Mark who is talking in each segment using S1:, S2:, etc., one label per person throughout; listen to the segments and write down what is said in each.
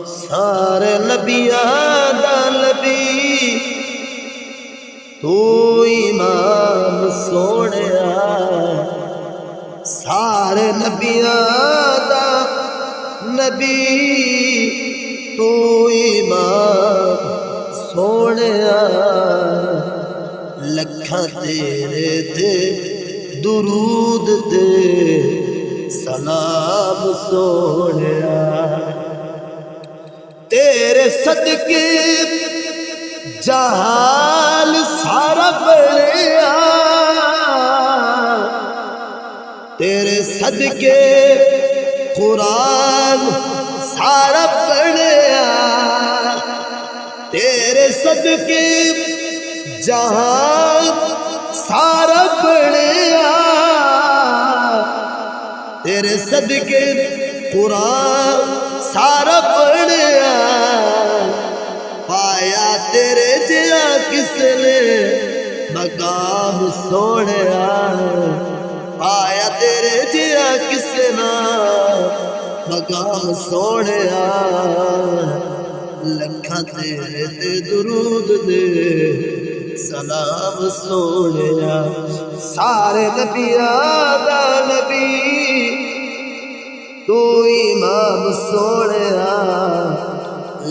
S1: سارے نبیاں دا نبی تو امام سونیا، سارے نبیاں دا نبی تو امام سونیا، لکھاں تیرے تے درود تے سلام سونیا، تیرے صدقے جہال سارا بڑھیا، تیرے صدقے قرآن سارا بڑھیا، تیرے صدقے جہان سارا بڑھیا، تیرے صدقے قرآن سارا پڑھیا، پایا تیرے جیا کس نے مقام سونیا، پایا تیرے جیا کس نے مقام سونیا، لکھاں تیرے تے درود دے سلام سونیا، سارے نبیاں دا نبی تو امام سونیا،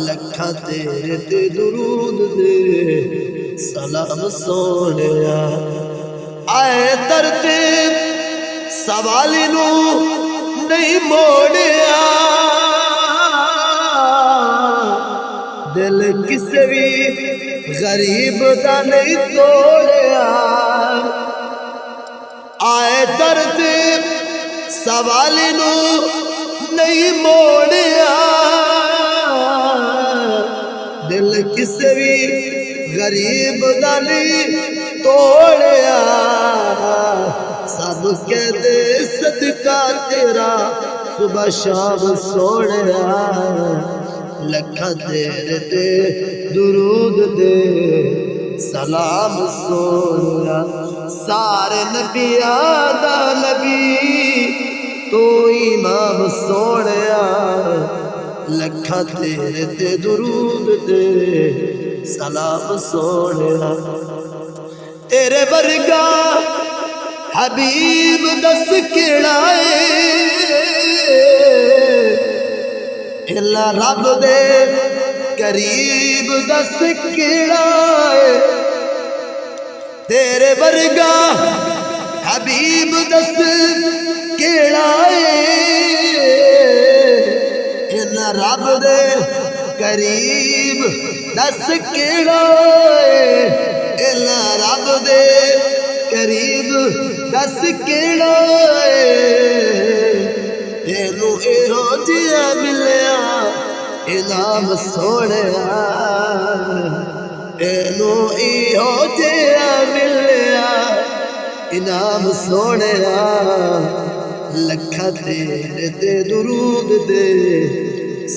S1: لکھاں تیرے تے درود دے سلام سونیا، آئے درتے سوالی نو نہیں موڑیا، دل کسے بھی غریب دا نہیں توڑیا، آئے درد سوالی نو نہیں موڑیا، دل کسے بھی غریب دا نہیں توڑیا، سب کہتے صدقہ تیرا صبح شام سونیا، لکھاں تیرے تے درود دے سلام سونیا، سارے نبیاں دا نبی تو امام سونیا، لکھاں تیرے تے درود دے سلام سونیا، تیرے ورگا حبیب دس کیڑائے اللہ رب دے قریب دس کیڑائے، تیرے ورگا حبیب دس کیڑائے اللہ رب دے قریب دس کیڑائے، اللہ رب دے قریب دس کیڑائے، اینو ایہو جیا ملیا انعام سونیا، اینو ایہو جیا ملیا انعام سونیا، لکھاں تیرے تے درود دے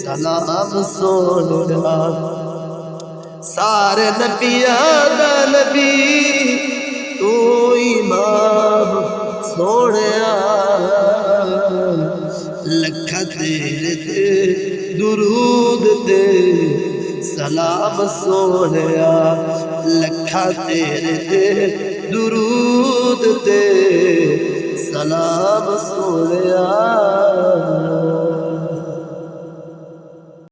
S1: سلام سونیا، سارے نبیاں دا نبی تو امام سونیا، لکھاں تیرے تے درود دے سلام سونیا، لکھاں تیرے تے درود دے سلام سونیا۔